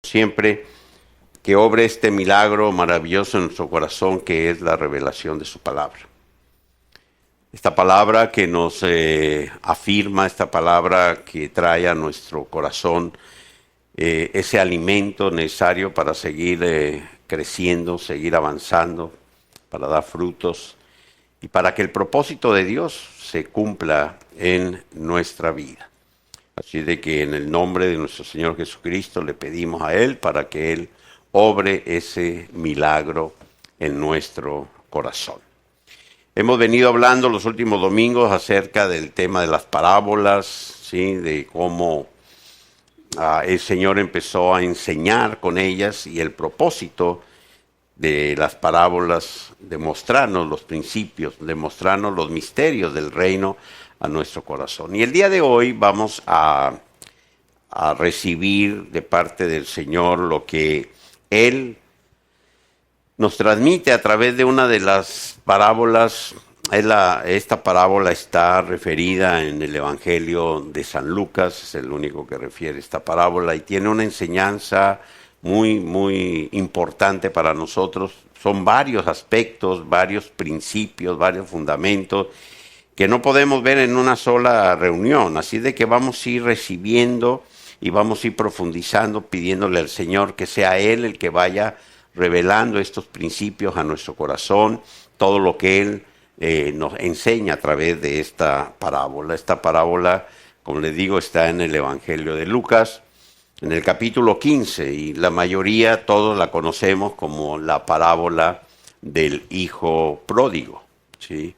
siempre que obre este milagro maravilloso en nuestro corazón, que es la revelación de su palabra. Esta palabra que nos afirma, esta palabra que trae a nuestro corazón ese alimento necesario para seguir creciendo, seguir avanzando, para dar frutos y para que el propósito de Dios se cumpla en nuestra vida. Así de que en el nombre de nuestro Señor Jesucristo le pedimos a Él para que Él obre ese milagro en nuestro corazón. Hemos venido hablando los últimos domingos acerca del tema de las parábolas, ¿sí? De cómo el Señor empezó a enseñar con ellas y el propósito de las parábolas, de mostrarnos los principios, de mostrarnos los misterios del reino a nuestro corazón. Y el día de hoy vamos a recibir de parte del Señor lo que Él nos transmite a través de una de las parábolas. Esta parábola está referida en el Evangelio de San Lucas, es el único que refiere esta parábola y tiene una enseñanza muy, muy importante para nosotros. Son varios aspectos, varios principios, varios fundamentos que no podemos ver en una sola reunión. Así de que vamos a ir recibiendo y vamos a ir profundizando, pidiéndole al Señor que sea Él el que vaya revelando estos principios a nuestro corazón, todo lo que Él nos enseña a través de esta parábola. Esta parábola, como les digo, está en el Evangelio de Lucas, en el capítulo 15, y la mayoría, todos la conocemos como la parábola del hijo pródigo, ¿sí?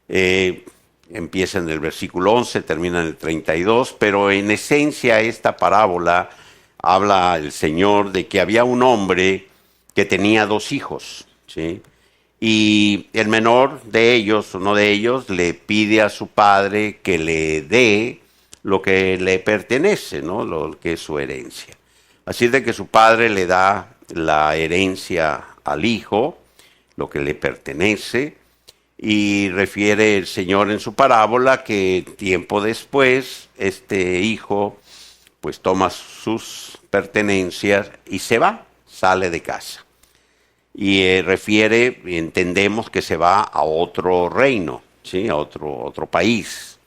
Empieza en el versículo 11, termina en el 32, pero en esencia esta parábola habla el Señor de que había un hombre que tenía 2 hijos, ¿sí? Y el menor de ellos, uno de ellos, le pide a su padre que le dé lo que le pertenece, ¿no? Lo que es su herencia. Así de que su padre le da la herencia al hijo, lo que le pertenece, y refiere el Señor en su parábola que tiempo después este hijo pues toma sus pertenencias y se va, sale de casa. Y refiere, entendemos que se va a otro reino, ¿sí? A otro país.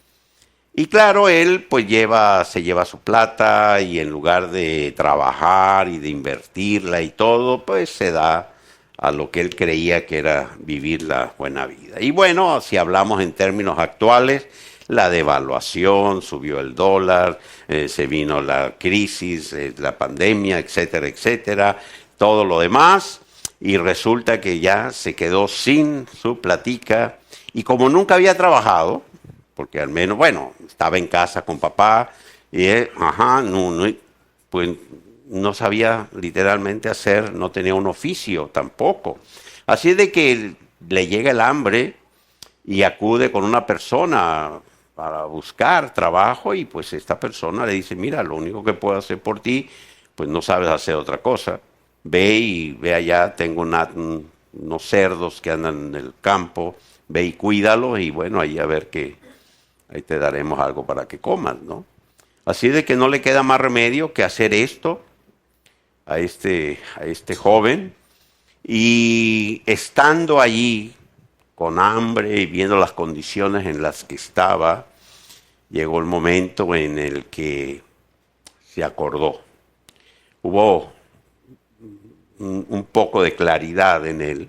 Y claro, él pues se lleva su plata y en lugar de trabajar y de invertirla y todo, pues se da a lo que él creía que era vivir la buena vida. Y bueno, si hablamos en términos actuales, la devaluación, subió el dólar, se vino la crisis, la pandemia, etcétera, etcétera, todo lo demás, y resulta que ya se quedó sin su platica, y como nunca había trabajado, porque al menos, bueno, estaba en casa con papá, y él, pues no sabía literalmente hacer, no tenía un oficio tampoco. Así de que le llega el hambre y acude con una persona para buscar trabajo y pues esta persona le dice, mira, lo único que puedo hacer por ti, pues no sabes hacer otra cosa. Ve allá, tengo unos cerdos que andan en el campo, ve y cuídalos y bueno, ahí a ver que ahí te daremos algo para que comas, ¿no? Así de que no le queda más remedio que hacer esto a este joven, y estando allí con hambre y viendo las condiciones en las que estaba, llegó el momento en el que se acordó. Hubo un poco de claridad en él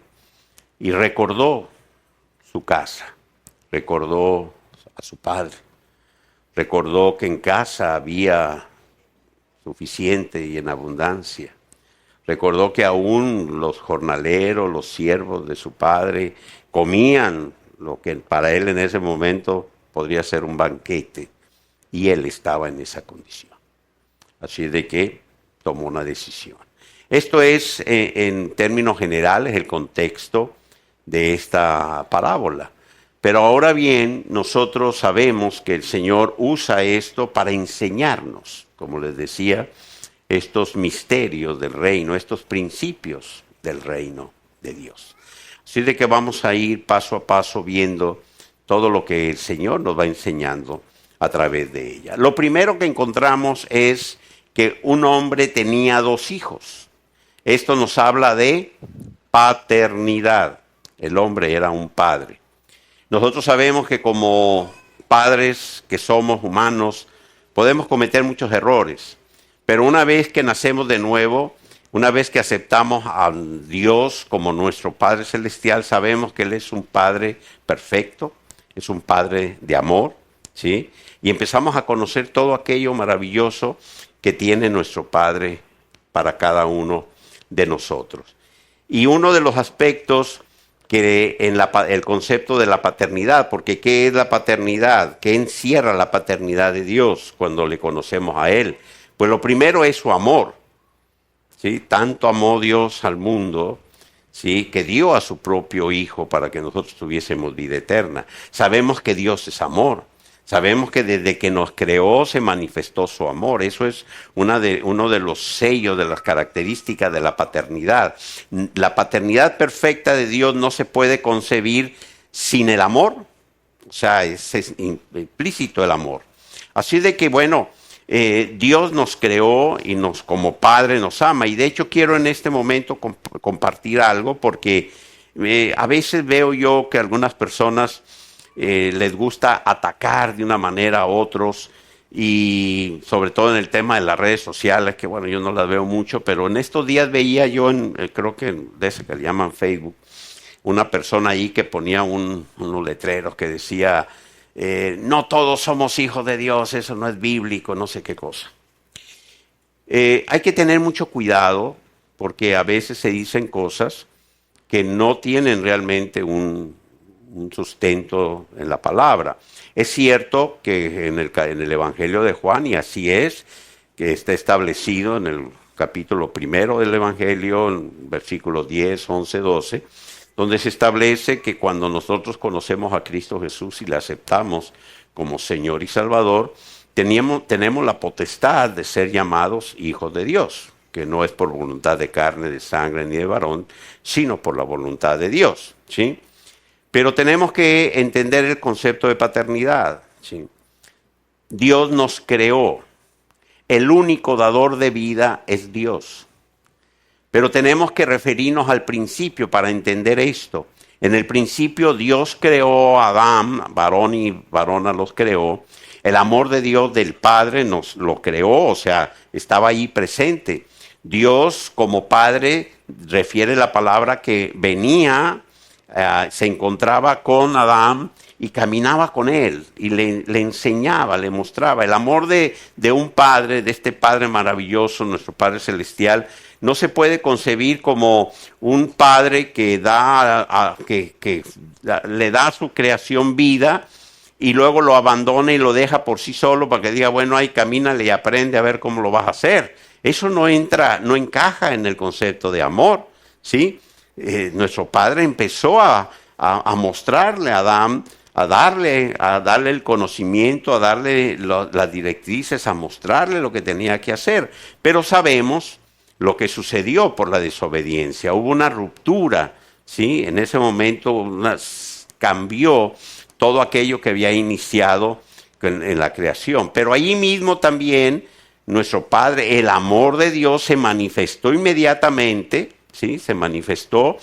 y recordó su casa, recordó a su padre, recordó que en casa había suficiente y en abundancia. Recordó que aún los jornaleros, los siervos de su padre, comían lo que para él en ese momento podría ser un banquete, y él estaba en esa condición. Así de que tomó una decisión. Esto es, en términos generales, el contexto de esta parábola. Pero ahora bien, nosotros sabemos que el Señor usa esto para enseñarnos, como les decía, estos misterios del reino, estos principios del reino de Dios. Así de que vamos a ir paso a paso viendo todo lo que el Señor nos va enseñando a través de ella. Lo primero que encontramos es que un hombre tenía 2 hijos. Esto nos habla de paternidad. El hombre era un padre. Nosotros sabemos que como padres que somos humanos, podemos cometer muchos errores. Pero una vez que nacemos de nuevo, una vez que aceptamos a Dios como nuestro Padre Celestial, sabemos que Él es un Padre perfecto, es un Padre de amor, ¿sí? Y empezamos a conocer todo aquello maravilloso que tiene nuestro Padre para cada uno de nosotros. Y uno de los aspectos que en el concepto de la paternidad, porque ¿qué es la paternidad? ¿Qué encierra la paternidad de Dios cuando le conocemos a Él? Pues lo primero es su amor, ¿sí? Tanto amó Dios al mundo, ¿sí? Que dio a su propio Hijo para que nosotros tuviésemos vida eterna. Sabemos que Dios es amor. Sabemos que desde que nos creó se manifestó su amor. Eso es uno de los sellos, de las características de la paternidad. La paternidad perfecta de Dios no se puede concebir sin el amor. O sea, es implícito el amor. Así de que, bueno, Dios nos creó y como Padre nos ama. Y de hecho quiero en este momento compartir algo porque a veces veo yo que algunas personas les gusta atacar de una manera a otros, y sobre todo en el tema de las redes sociales, que bueno, yo no las veo mucho, pero en estos días veía yo, creo que de ese que le llaman Facebook, una persona ahí que ponía unos letreros que decía, no todos somos hijos de Dios, eso no es bíblico, no sé qué cosa. Hay que tener mucho cuidado, porque a veces se dicen cosas que no tienen realmente un sustento en la palabra. Es cierto que en el Evangelio de Juan, y así es, que está establecido en el capítulo 1 del Evangelio, en versículos 10, 11, 12, donde se establece que cuando nosotros conocemos a Cristo Jesús y le aceptamos como Señor y Salvador, tenemos la potestad de ser llamados hijos de Dios, que no es por voluntad de carne, de sangre ni de varón, sino por la voluntad de Dios, ¿sí? Pero tenemos que entender el concepto de paternidad, ¿sí? Dios nos creó. El único dador de vida es Dios. Pero tenemos que referirnos al principio para entender esto. En el principio Dios creó a Adán, varón y varona los creó. El amor de Dios del Padre nos lo creó, o sea, estaba ahí presente. Dios como Padre refiere la palabra que venía, se encontraba con Adán y caminaba con él y le enseñaba, le mostraba. El amor de un padre, de este Padre maravilloso, nuestro Padre Celestial, no se puede concebir como un padre que le da a su creación vida y luego lo abandona y lo deja por sí solo para que diga, bueno, ahí camínale y aprende a ver cómo lo vas a hacer. Eso no encaja en el concepto de amor, ¿sí? Nuestro Padre empezó a mostrarle a Adán, a darle el conocimiento, a darle las directrices, a mostrarle lo que tenía que hacer. Pero sabemos lo que sucedió por la desobediencia. Hubo una ruptura, ¿sí? En ese momento cambió todo aquello que había iniciado en la creación. Pero allí mismo también nuestro Padre, el amor de Dios se manifestó inmediatamente, ¿sí? Se manifestó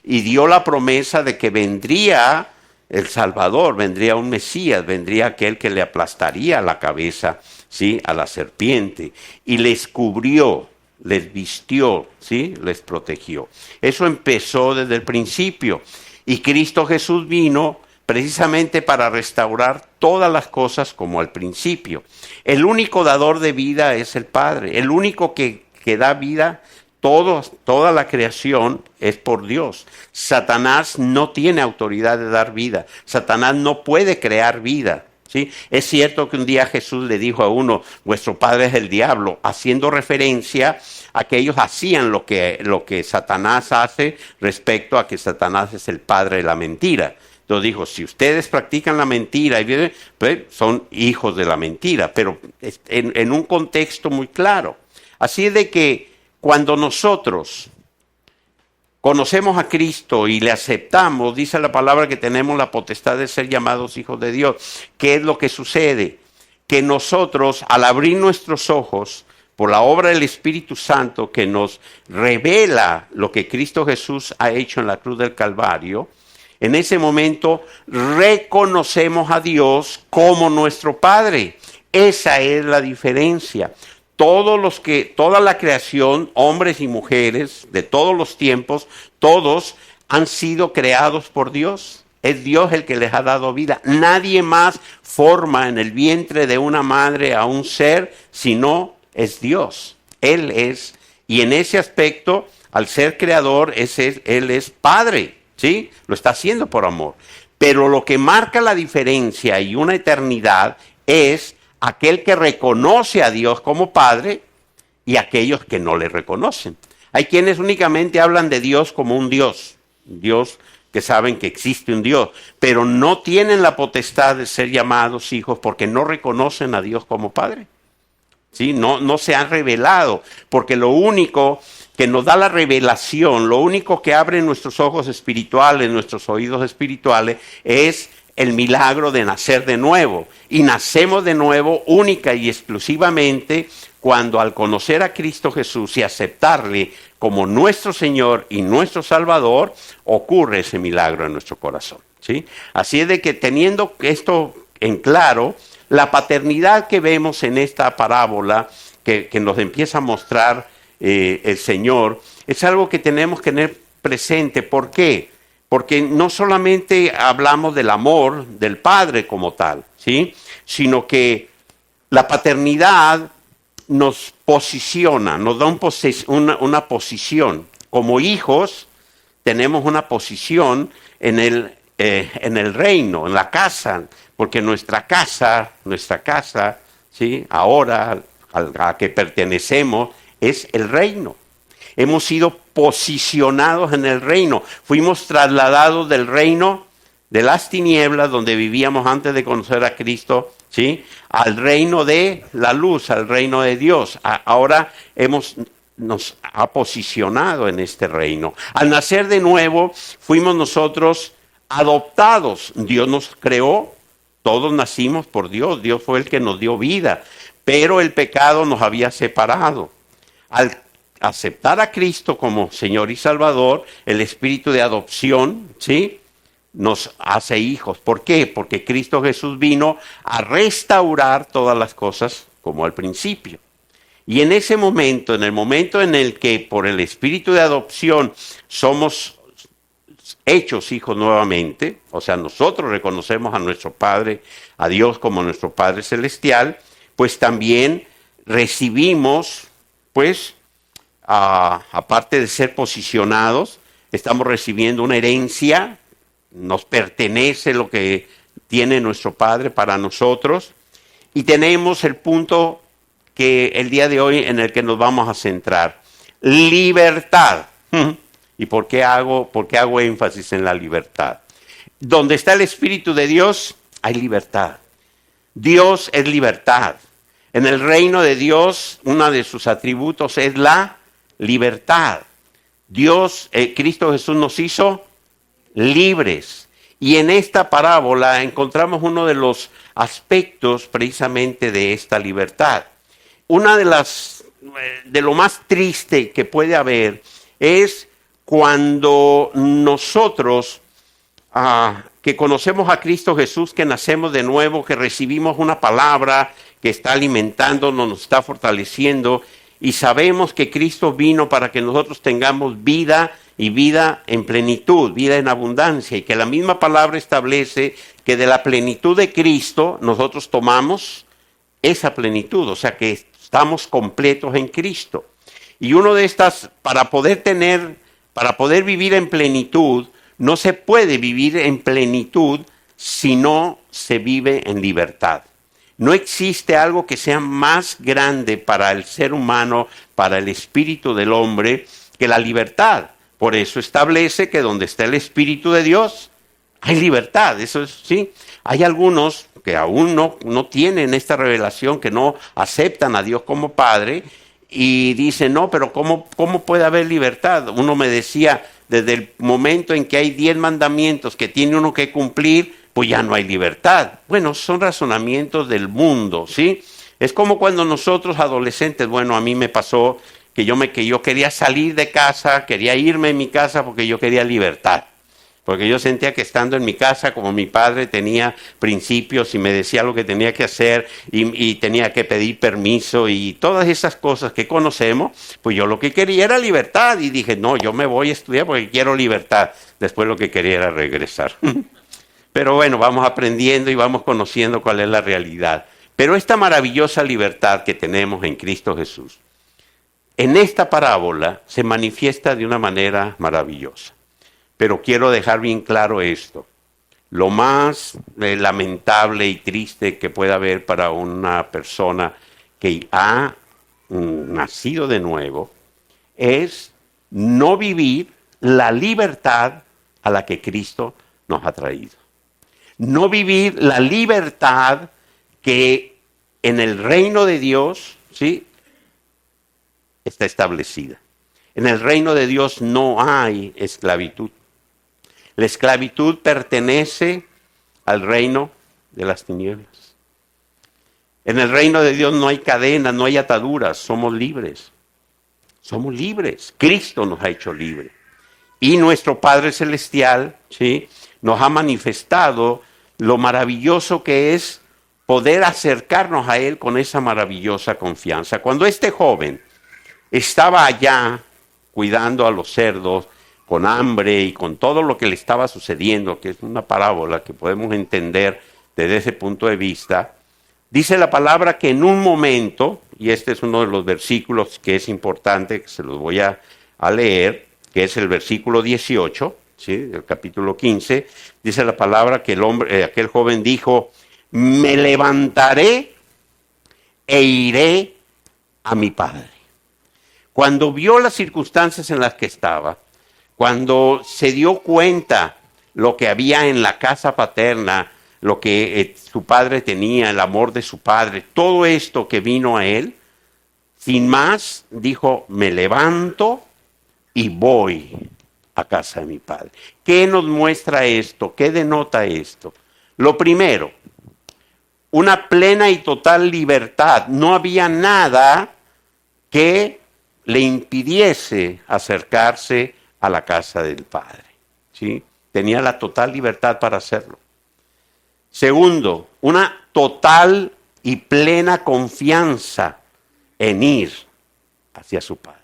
y dio la promesa de que vendría el Salvador, vendría un Mesías, vendría aquel que le aplastaría la cabeza, ¿sí? A la serpiente, y les cubrió, les vistió, ¿sí? Les protegió. Eso empezó desde el principio, y Cristo Jesús vino precisamente para restaurar todas las cosas como al principio. El único dador de vida es el Padre, el único que da vida. Toda la creación es por Dios. Satanás no tiene autoridad de dar vida. Satanás no puede crear vida, ¿sí? Es cierto que un día Jesús le dijo a uno, vuestro padre es el diablo, haciendo referencia a que ellos hacían lo que Satanás hace respecto a que Satanás es el padre de la mentira. Entonces dijo, si ustedes practican la mentira, pues son hijos de la mentira, pero en un contexto muy claro. Así de que cuando nosotros conocemos a Cristo y le aceptamos, dice la palabra que tenemos la potestad de ser llamados hijos de Dios. ¿Qué es lo que sucede? Que nosotros, al abrir nuestros ojos, por la obra del Espíritu Santo que nos revela lo que Cristo Jesús ha hecho en la cruz del Calvario, en ese momento reconocemos a Dios como nuestro Padre. Esa es la diferencia. Toda la creación, hombres y mujeres de todos los tiempos, todos han sido creados por Dios. Es Dios el que les ha dado vida. Nadie más forma en el vientre de una madre a un ser, sino es Dios. Él es, y en ese aspecto, al ser creador, Él es Padre, ¿sí? Lo está haciendo por amor. Pero lo que marca la diferencia y una eternidad es aquel que reconoce a Dios como Padre y aquellos que no le reconocen. Hay quienes únicamente hablan de Dios como un Dios que saben que existe un Dios, pero no tienen la potestad de ser llamados hijos porque no reconocen a Dios como Padre. ¿Sí? No se han revelado, porque lo único que nos da la revelación, lo único que abre nuestros ojos espirituales, nuestros oídos espirituales, es el milagro de nacer de nuevo. Y nacemos de nuevo única y exclusivamente cuando al conocer a Cristo Jesús y aceptarle como nuestro Señor y nuestro Salvador, ocurre ese milagro en nuestro corazón, ¿sí? Así es de que teniendo esto en claro, la paternidad que vemos en esta parábola que nos empieza a mostrar el Señor, es algo que tenemos que tener presente. ¿Por qué? Porque no solamente hablamos del amor del Padre como tal, ¿sí? Sino que la paternidad nos posiciona, nos da una posición. Como hijos tenemos una posición en el reino, en la casa, porque nuestra casa, ¿sí? Ahora a la que pertenecemos es el reino. Hemos sido posicionados en el reino. Fuimos trasladados del reino de las tinieblas, donde vivíamos antes de conocer a Cristo, ¿sí? Al reino de la luz, al reino de Dios. Ahora nos ha posicionado en este reino. Al nacer de nuevo, fuimos nosotros adoptados. Dios nos creó, todos nacimos por Dios. Dios fue el que nos dio vida, pero el pecado nos había separado. Al aceptar a Cristo como Señor y Salvador, el espíritu de adopción, ¿sí?, nos hace hijos. ¿Por qué? Porque Cristo Jesús vino a restaurar todas las cosas como al principio. Y en ese momento, en el momento en el que por el espíritu de adopción somos hechos hijos nuevamente, o sea, nosotros reconocemos a nuestro Padre, a Dios como nuestro Padre Celestial, pues también recibimos, pues, aparte de ser posicionados, estamos recibiendo una herencia, nos pertenece lo que tiene nuestro Padre para nosotros, y tenemos el punto que el día de hoy en el que nos vamos a centrar: libertad. ¿Y por qué hago énfasis en la libertad? Donde está el Espíritu de Dios, hay libertad. Dios es libertad. En el reino de Dios, uno de sus atributos es la libertad. Dios, Cristo Jesús nos hizo libres. Y en esta parábola encontramos uno de los aspectos precisamente de esta libertad. Una de lo más triste que puede haber es cuando nosotros que conocemos a Cristo Jesús, que nacemos de nuevo, que recibimos una palabra que está alimentándonos, nos está fortaleciendo, y sabemos que Cristo vino para que nosotros tengamos vida y vida en plenitud, vida en abundancia, y que la misma palabra establece que de la plenitud de Cristo nosotros tomamos esa plenitud, o sea que estamos completos en Cristo. Y uno de estas, para poder vivir en plenitud, no se puede vivir en plenitud si no se vive en libertad. No existe algo que sea más grande para el ser humano, para el espíritu del hombre, que la libertad. Por eso establece que donde está el Espíritu de Dios, hay libertad. Eso es, sí. Hay algunos que aún no tienen esta revelación, que no aceptan a Dios como Padre, y dicen, no, pero ¿cómo puede haber libertad? Uno me decía, desde el momento en que hay 10 mandamientos que tiene uno que cumplir, pues ya no hay libertad. Bueno, son razonamientos del mundo, ¿sí? Es como cuando nosotros adolescentes, bueno, a mí me pasó que yo quería salir de casa, quería irme de mi casa porque yo quería libertad. Porque yo sentía que estando en mi casa, como mi padre tenía principios y me decía lo que tenía que hacer y tenía que pedir permiso y todas esas cosas que conocemos, pues yo lo que quería era libertad. Y dije, no, yo me voy a estudiar porque quiero libertad. Después lo que quería era regresar. Pero bueno, vamos aprendiendo y vamos conociendo cuál es la realidad. Pero esta maravillosa libertad que tenemos en Cristo Jesús, en esta parábola se manifiesta de una manera maravillosa. Pero quiero dejar bien claro esto. Lo más lamentable y triste que pueda haber para una persona que ha nacido de nuevo es no vivir la libertad a la que Cristo nos ha traído. No vivir la libertad que en el reino de Dios, ¿sí?, está establecida. En el reino de Dios no hay esclavitud. La esclavitud pertenece al reino de las tinieblas. En el reino de Dios no hay cadenas, no hay ataduras, somos libres. Somos libres. Cristo nos ha hecho libres. Y nuestro Padre Celestial, ¿sí?, nos ha manifestado lo maravilloso que es poder acercarnos a Él con esa maravillosa confianza. Cuando este joven estaba allá cuidando a los cerdos, con hambre y con todo lo que le estaba sucediendo, que es una parábola que podemos entender desde ese punto de vista, dice la palabra que en un momento, y este es uno de los versículos que es importante, que se los voy a leer, que es el versículo 18, ¿sí?, del capítulo 15, dice la palabra que aquel joven dijo, me levantaré e iré a mi padre. Cuando vio las circunstancias en las que estaba, cuando se dio cuenta lo que había en la casa paterna, lo que su padre tenía, el amor de su padre, todo esto que vino a él, sin más, dijo, me levanto y voy a casa de mi padre. ¿Qué nos muestra esto? ¿Qué denota esto? Lo primero, una plena y total libertad. No había nada que le impidiese acercarse a la casa del Padre, ¿sí? Tenía la total libertad para hacerlo. Segundo, una total y plena confianza en ir hacia su Padre.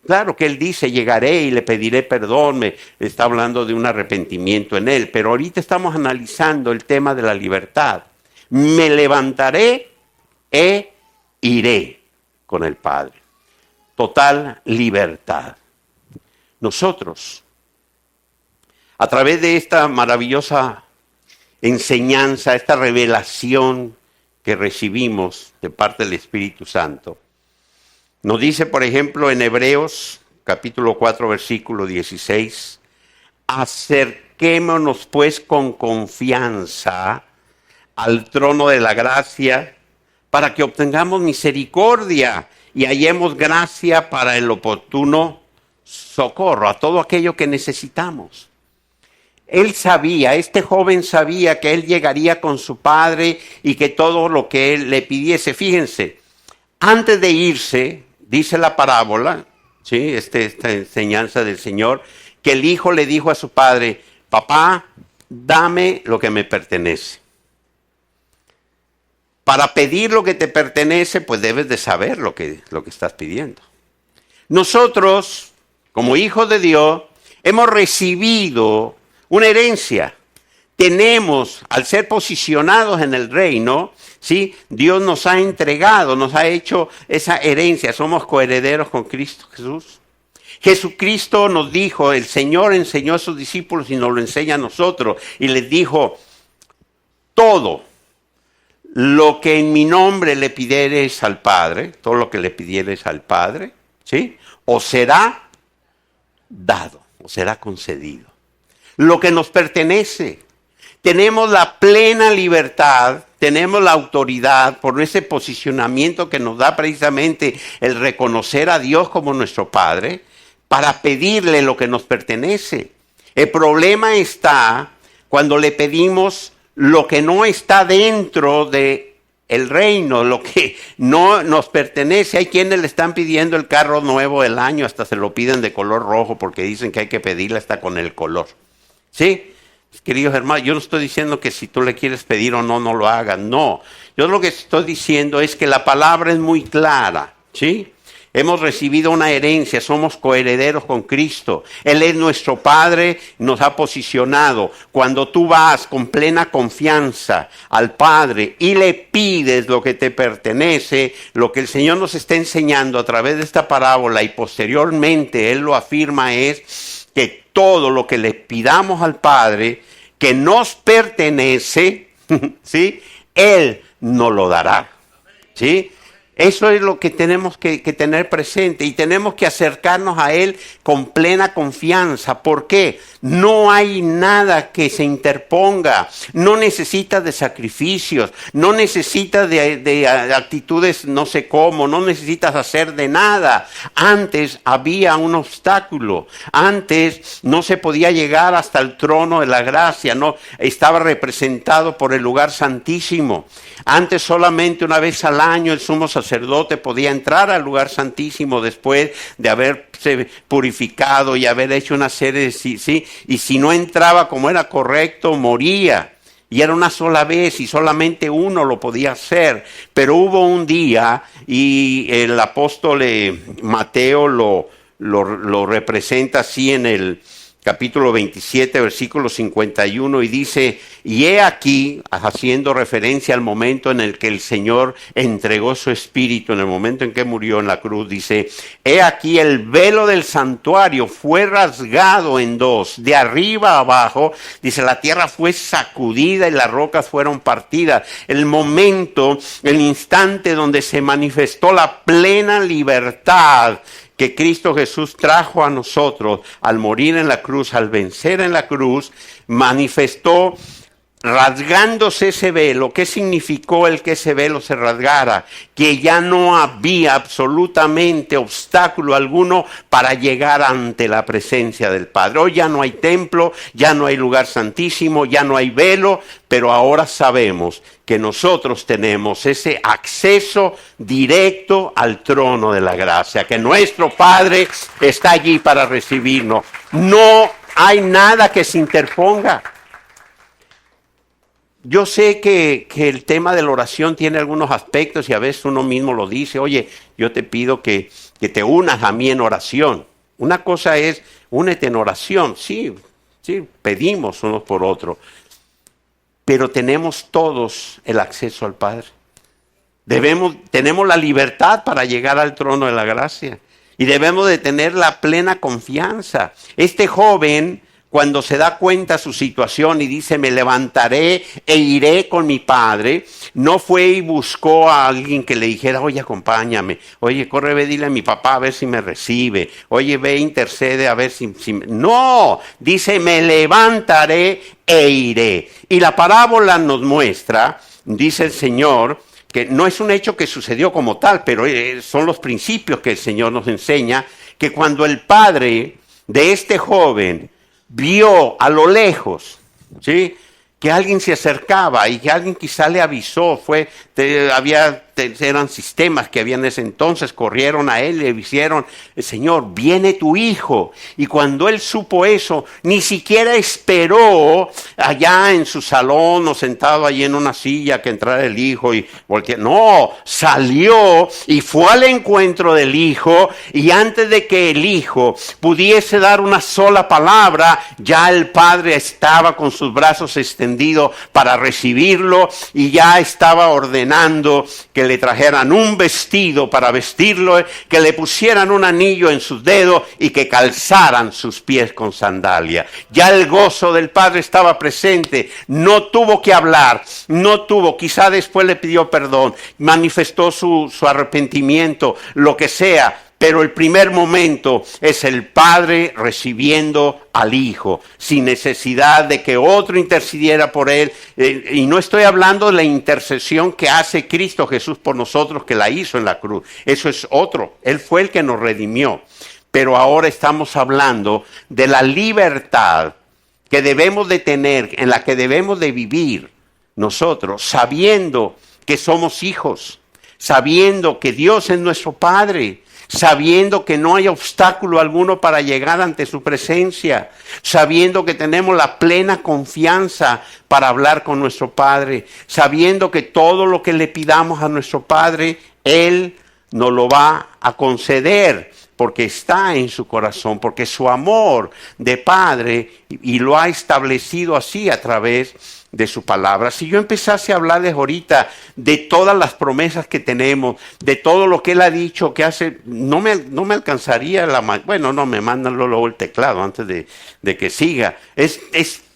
Claro que él dice, llegaré y le pediré perdón, me está hablando de un arrepentimiento en él, pero ahorita estamos analizando el tema de la libertad. Me levantaré e iré con el Padre. Total libertad. Nosotros, a través de esta maravillosa enseñanza, esta revelación que recibimos de parte del Espíritu Santo, nos dice, por ejemplo, en Hebreos, capítulo 4, versículo 16, acerquémonos pues con confianza al trono de la gracia para que obtengamos misericordia y hallemos gracia para el oportuno socorro, a todo aquello que necesitamos. Él sabía, este joven sabía que él llegaría con su padre y que todo lo que él le pidiese, fíjense, antes de irse, dice la parábola, ¿sí?, esta enseñanza del Señor, que el hijo le dijo a su padre, papá, dame lo que me pertenece. Para pedir lo que te pertenece, pues debes de saber lo que estás pidiendo. Nosotros, como hijos de Dios, hemos recibido una herencia. Tenemos, al ser posicionados en el reino, ¿sí?, Dios nos ha entregado, nos ha hecho esa herencia. Somos coherederos con Cristo Jesús. Jesucristo nos dijo, el Señor enseñó a sus discípulos y nos lo enseña a nosotros. Y les dijo, todo lo que en mi nombre le pidiereis al Padre, todo lo que le pidiereis al Padre, ¿sí?, os será dado, os será concedido. Lo que nos pertenece. Tenemos la plena libertad, tenemos la autoridad por ese posicionamiento que nos da precisamente el reconocer a Dios como nuestro Padre para pedirle lo que nos pertenece. El problema está cuando le pedimos lo que no está dentro de el reino, lo que no nos pertenece. Hay quienes le están pidiendo el carro nuevo del año, hasta se lo piden de color rojo porque dicen que hay que pedirle hasta con el color. ¿Sí? Queridos hermanos, yo no estoy diciendo que si tú le quieres pedir o no, no lo hagas. No, yo lo que estoy diciendo es que la palabra es muy clara. ¿Sí? Hemos recibido una herencia, somos coherederos con Cristo. Él es nuestro Padre, nos ha posicionado. Cuando tú vas con plena confianza al Padre y le pides lo que te pertenece, lo que el Señor nos está enseñando a través de esta parábola y posteriormente Él lo afirma es que todo lo que le pidamos al Padre que nos pertenece, ¿sí? Él nos lo dará. ¿Sí? Eso es lo que tenemos que tener presente y tenemos que acercarnos a Él con plena confianza. ¿Por qué? No hay nada que se interponga, no necesitas de sacrificios, no necesitas de actitudes no sé cómo, no necesitas hacer de nada. Antes había un obstáculo, antes no se podía llegar hasta el trono de la gracia, no estaba representado por el lugar santísimo. Antes solamente una vez al año el sumo sacerdote podía entrar al lugar santísimo después de haberse purificado y haber hecho una serie de sí, y si no entraba como era correcto, moría. Y era una sola vez y solamente uno lo podía hacer. Pero hubo un día y el apóstol Mateo lo representa así en el capítulo 27, versículo 51, y dice, y he aquí, haciendo referencia al momento en el que el Señor entregó su espíritu, en el momento en que murió en la cruz, dice, he aquí el velo del santuario fue rasgado en dos, de arriba a abajo, dice, la tierra fue sacudida y las rocas fueron partidas. El momento, el instante donde se manifestó la plena libertad que Cristo Jesús trajo a nosotros al morir en la cruz, al vencer en la cruz, manifestó rasgándose ese velo. ¿Qué significó el que ese velo se rasgara? Que ya no había absolutamente obstáculo alguno para llegar ante la presencia del Padre. Hoy ya no hay templo, ya no hay lugar santísimo, ya no hay velo, pero ahora sabemos que nosotros tenemos ese acceso directo al trono de la gracia, que nuestro Padre está allí para recibirnos. No hay nada que se interponga. Yo sé que el tema de la oración tiene algunos aspectos y a veces uno mismo lo dice, oye, yo te pido que te unas a mí en oración. Una cosa es, únete en oración, sí, pedimos unos por otros, pero tenemos todos el acceso al Padre. Tenemos la libertad para llegar al trono de la gracia y debemos de tener la plena confianza. Este joven, cuando se da cuenta su situación y dice, me levantaré e iré con mi padre, no fue y buscó a alguien que le dijera, oye, acompáñame, oye, corre, ve, dile a mi papá a ver si me recibe, oye, ve, intercede a ver si... No, dice, me levantaré e iré. Y la parábola nos muestra, dice el Señor, que no es un hecho que sucedió como tal, pero son los principios que el Señor nos enseña, que cuando el padre de este joven vio a lo lejos, ¿sí?, que alguien se acercaba y que alguien quizá le avisó, eran sistemas que había en ese entonces, corrieron a él, le dijeron, Señor, viene tu hijo. Y cuando él supo eso, ni siquiera esperó allá en su salón o sentado allí en una silla que entrara el hijo y volteó. No, salió y fue al encuentro del hijo, y antes de que el hijo pudiese dar una sola palabra, ya el padre estaba con sus brazos extendidos para recibirlo y ya estaba ordenando que le trajeran un vestido para vestirlo, que le pusieran un anillo en sus dedos y que calzaran sus pies con sandalia. Ya el gozo del padre estaba presente, no tuvo que hablar, quizá después le pidió perdón, manifestó su arrepentimiento, lo que sea. Pero el primer momento es el padre recibiendo al hijo, sin necesidad de que otro intercediera por él. Y no estoy hablando de la intercesión que hace Cristo Jesús por nosotros, que la hizo en la cruz. Eso es otro. Él fue el que nos redimió. Pero ahora estamos hablando de la libertad que debemos de tener, en la que debemos de vivir nosotros, sabiendo que somos hijos, sabiendo que Dios es nuestro Padre, sabiendo que no hay obstáculo alguno para llegar ante su presencia, sabiendo que tenemos la plena confianza para hablar con nuestro Padre, sabiendo que todo lo que le pidamos a nuestro Padre, Él nos lo va a conceder, porque está en su corazón, porque su amor de Padre y lo ha establecido así a través de su palabra. Si yo empezase a hablarles ahorita de todas las promesas que tenemos, de todo lo que Él ha dicho que hace, no me alcanzaría bueno, no me mandan luego el teclado antes de que siga. Es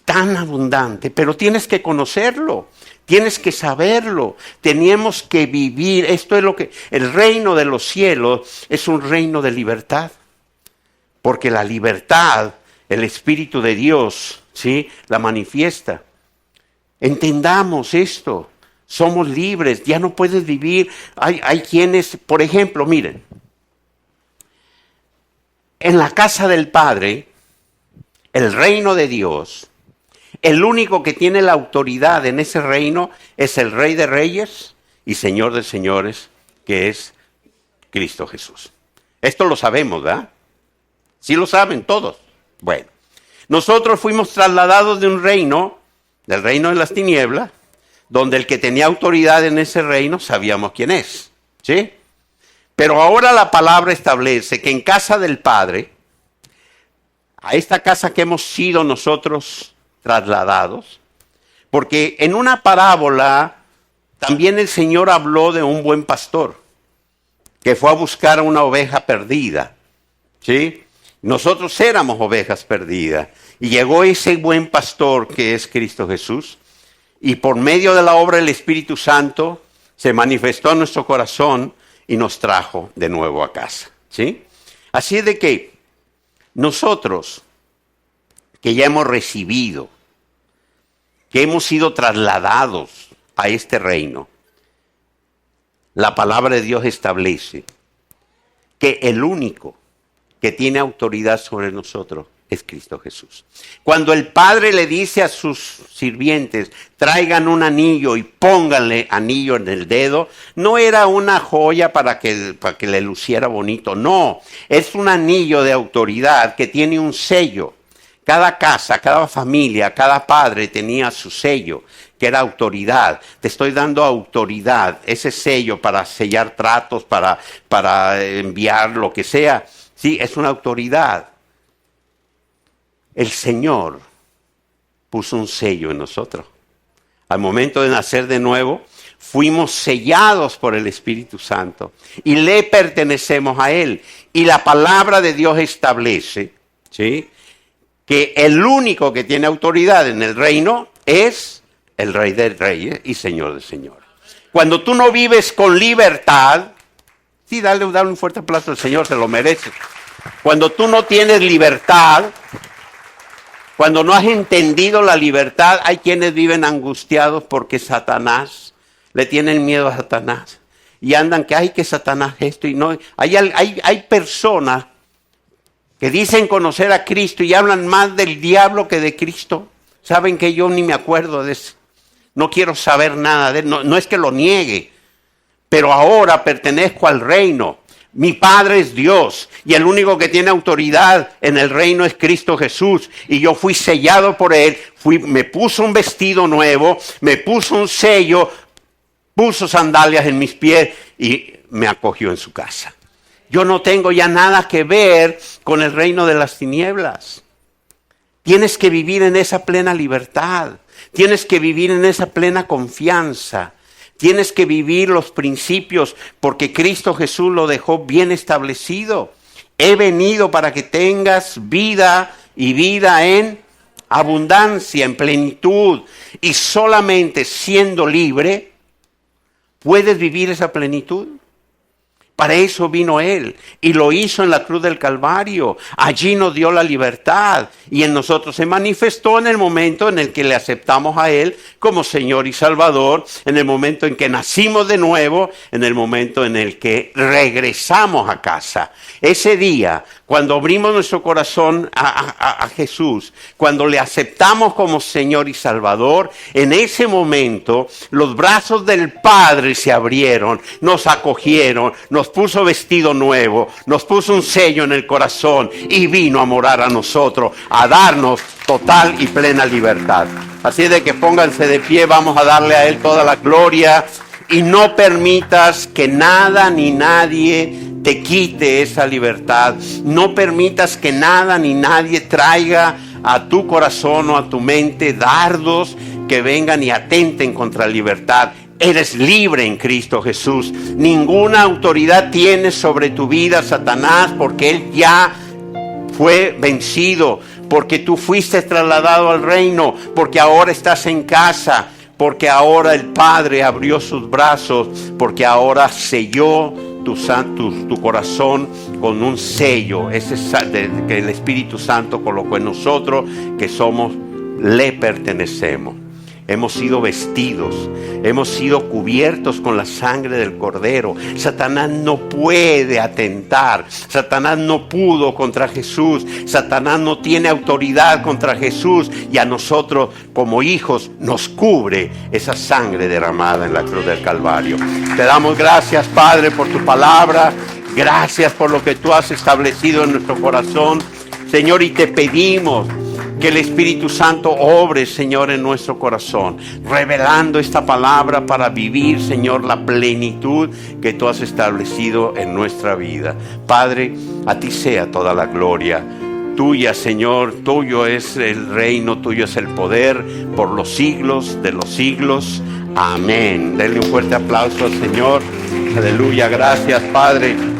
tan abundante, pero tienes que conocerlo. Tienes que saberlo, tenemos que vivir. Esto es lo que el reino de los cielos es un reino de libertad, porque la libertad, el Espíritu de Dios, ¿sí?, la manifiesta. Entendamos esto, somos libres, ya no puedes vivir. Hay quienes, por ejemplo, miren, en la casa del Padre, el reino de Dios, el único que tiene la autoridad en ese reino es el Rey de Reyes y Señor de Señores, que es Cristo Jesús. Esto lo sabemos, ¿verdad? Sí lo saben todos. Bueno, nosotros fuimos trasladados de un reino, del reino de las tinieblas, donde el que tenía autoridad en ese reino sabíamos quién es, ¿sí? Pero ahora la palabra establece que en casa del Padre, a esta casa que hemos sido nosotros trasladados, porque en una parábola también el Señor habló de un buen pastor que fue a buscar a una oveja perdida, ¿sí? Nosotros éramos ovejas perdidas y llegó ese buen pastor que es Cristo Jesús y por medio de la obra del Espíritu Santo se manifestó en nuestro corazón y nos trajo de nuevo a casa, ¿sí? Así es de que nosotros que ya hemos recibido, que hemos sido trasladados a este reino, la palabra de Dios establece que el único que tiene autoridad sobre nosotros es Cristo Jesús. Cuando el Padre le dice a sus sirvientes, traigan un anillo y pónganle anillo en el dedo, no era una joya para que le luciera bonito, no, es un anillo de autoridad que tiene un sello. Cada casa, cada familia, cada padre tenía su sello, que era autoridad. Te estoy dando autoridad, ese sello para sellar tratos, para enviar lo que sea. Sí, es una autoridad. El Señor puso un sello en nosotros. Al momento de nacer de nuevo, fuimos sellados por el Espíritu Santo y le pertenecemos a Él. Y la palabra de Dios establece, ¿sí?, que el único que tiene autoridad en el reino es el Rey de Reyes y Señor de Señores. Cuando tú no vives con libertad, sí, dale un fuerte aplauso al Señor, se lo merece. Cuando tú no tienes libertad, cuando no has entendido la libertad, hay quienes viven angustiados porque Satanás, le tienen miedo a Satanás. Y andan que, ay, que Satanás esto y no. Hay personas que dicen conocer a Cristo y hablan más del diablo que de Cristo. Saben que yo ni me acuerdo de eso. No quiero saber nada de él. No es que lo niegue, pero ahora pertenezco al reino. Mi Padre es Dios y el único que tiene autoridad en el reino es Cristo Jesús. Y yo fui sellado por Él, me puso un vestido nuevo, me puso un sello, puso sandalias en mis pies y me acogió en su casa. Yo no tengo ya nada que ver con el reino de las tinieblas. Tienes que vivir en esa plena libertad. Tienes que vivir en esa plena confianza. Tienes que vivir los principios porque Cristo Jesús lo dejó bien establecido. He venido para que tengas vida y vida en abundancia, en plenitud. Y solamente siendo libre puedes vivir esa plenitud. Para eso vino Él y lo hizo en la cruz del Calvario. Allí nos dio la libertad y en nosotros se manifestó en el momento en el que le aceptamos a Él como Señor y Salvador, en el momento en que nacimos de nuevo, en el momento en el que regresamos a casa. Ese día, cuando abrimos nuestro corazón a Jesús, cuando le aceptamos como Señor y Salvador, en ese momento los brazos del Padre se abrieron, nos acogieron, nos puso vestido nuevo, nos puso un sello en el corazón y vino a morar a nosotros, a darnos total y plena libertad. Así de que pónganse de pie, vamos a darle a Él toda la gloria y no permitas que nada ni nadie te quite esa libertad. No permitas que nada ni nadie traiga a tu corazón o a tu mente dardos que vengan y atenten contra la libertad. Eres libre en Cristo Jesús. Ninguna autoridad tienes sobre tu vida, Satanás, porque Él ya fue vencido, porque tú fuiste trasladado al reino, porque ahora estás en casa, porque ahora el Padre abrió sus brazos, porque ahora selló tu corazón con un sello, ese que el Espíritu Santo colocó en nosotros, que le pertenecemos. Hemos sido vestidos, hemos sido cubiertos con la sangre del Cordero. Satanás no puede atentar, Satanás no pudo contra Jesús, Satanás no tiene autoridad contra Jesús, y a nosotros como hijos nos cubre esa sangre derramada en la cruz del Calvario. Te damos gracias, Padre, por tu palabra, gracias por lo que tú has establecido en nuestro corazón, Señor, y te pedimos que el Espíritu Santo obre, Señor, en nuestro corazón, revelando esta palabra para vivir, Señor, la plenitud que tú has establecido en nuestra vida. Padre, a ti sea toda la gloria. Tuya, Señor, tuyo es el reino, tuyo es el poder por los siglos de los siglos. Amén. Denle un fuerte aplauso al Señor. Aleluya. Gracias, Padre.